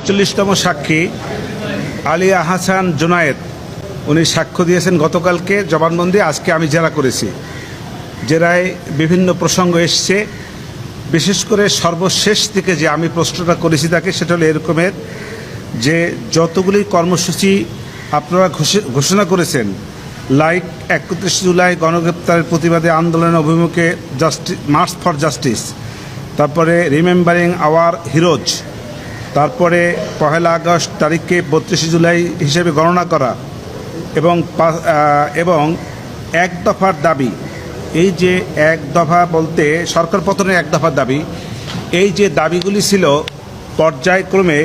৪৮তম সাক্ষী আলিয়া হাসান জুনায়েদ উনি সাক্ষ্য দিয়েছেন গতকালকে জবানবন্দি। আজকে আমি জেরা করেছি। জেরায় বিভিন্ন প্রসঙ্গ এসছে, বিশেষ করে সর্বশেষ থেকে যে আমি প্রশ্নটা করেছি তাকে, সেটা হলো এরকমের যে যতগুলি কর্মসূচি আপনারা ঘোষণা করেছেন, লাইক ৩১ জুলাই গণগ্রেপ্তারের প্রতিবাদে আন্দোলনের অভিমুখে মার্চ ফর জাস্টিস, তারপরে রিমেম্বারিং আওয়ার হিরোজ, তারপরে ১ আগস্ট তারিখকে ৩২ জুলাই হিসেবে গণনা করা, এবং এক দফার দাবি, এই যে এক দফা বলতে সরকার পতনের এক দফার দাবি, এই যে দাবিগুলি ছিল পর্যায়ক্রমে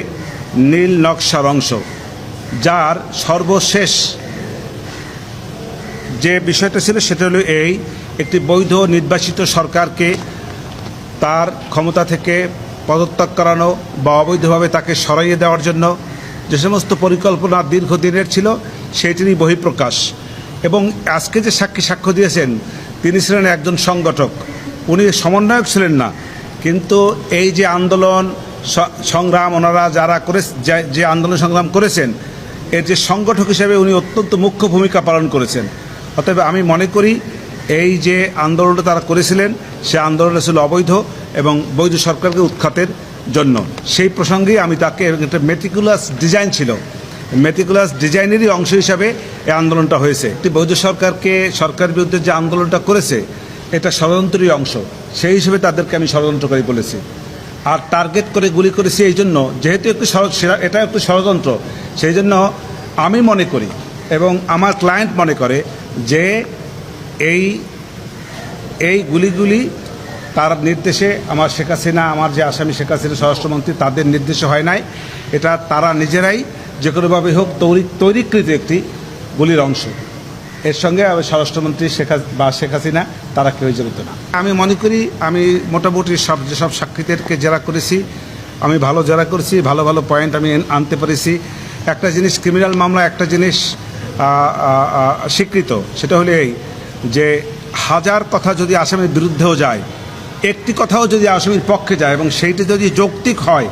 নীল নকশার অংশ, যার সর্বশেষ যে বিষয়টা ছিল সেটা হলো এই: একটি বৈধ নির্বাচিত সরকারকে তার ক্ষমতা থেকে পদত্যাগ করানো বা অবৈধভাবে তাকে সরাইয়ে দেওয়ার জন্য যে সমস্ত পরিকল্পনা দীর্ঘদিনের ছিল সেটিরই বহিঃপ্রকাশ। এবং আজকে যে সাক্ষ্য দিয়েছেন তিনি ছিলেন একজন সংগঠক, উনি সমন্বয়ক ছিলেন না। কিন্তু এই যে আন্দোলন সংগ্রাম ওনারা যারা যে আন্দোলন সংগ্রাম করেছেন, এর যে সংগঠক হিসেবে উনি অত্যন্ত মুখ্য ভূমিকা পালন করেছেন। অতএব আমি মনে করি এই যে আন্দোলনটা তারা করেছিলেন সে আন্দোলনটা ছিল অবৈধ এবং বৈধ সরকারকে উৎখাতের জন্য। সেই প্রসঙ্গেই আমি তাকে, একটা মেটিকুলাস ডিজাইন ছিল, মেটিকুলাস ডিজাইনেরই অংশ হিসাবে এই আন্দোলনটা হয়েছে। একটি বৈধ সরকারের বিরুদ্ধে যে আন্দোলনটা করেছে এটা ষড়যন্ত্রেরই অংশ, সেই হিসেবে তাদেরকে আমি ষড়যন্ত্রকারী বলেছি। আর টার্গেট করে গুলি করেছি এই জন্য, যেহেতু এটা একটু ষড়যন্ত্র, সেই জন্য আমি মনে করি এবং আমার ক্লায়েন্ট মনে করে যে এই গুলিগুলি তার নির্দেশে, আমার শেখ হাসিনা, আমার যে আসামি শেখ হাসিনা স্বরাষ্ট্রমন্ত্রী, তাদের নির্দেশে হয় নাই। এটা তারা নিজেরাই যে কোনোভাবে হোক তৈরিকৃত একটি গুলির অংশ। এর সঙ্গে স্বরাষ্ট্রমন্ত্রী শেখ হাসিনা তারা কেউ জড়িত না। আমি মনে করি আমি মোটামুটি যেসব সাক্ষীদেরকে জেরা করেছি, আমি ভালো জেরা করেছি, ভালো ভালো পয়েন্ট আমি আনতে পেরেছি। একটা জিনিস ক্রিমিনাল মামলা, একটা জিনিস স্বীকৃত, সেটা হলো এই যে হাজার কথা যদি আসামির বিরুদ্ধেও যায়, একটি কথাও যদি আসামির পক্ষে যায় এবং সেইটি যদি যৌক্তিক হয়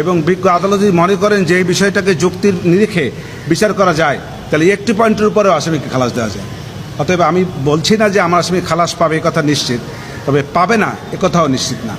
এবং বিজ্ঞ আদালত যদি মনে করেন যে এই বিষয়টাকে যুক্তির নিরিখে বিচার করা যায়, তাহলে একটি পয়েন্টের উপরেও আসামিকে খালাস দেওয়া যায়। অতএব আমি বলছি না যে আমার আসামি খালাস পাবে, এ কথা নিশ্চিত, তবে পাবে না এ কথাও নিশ্চিত না।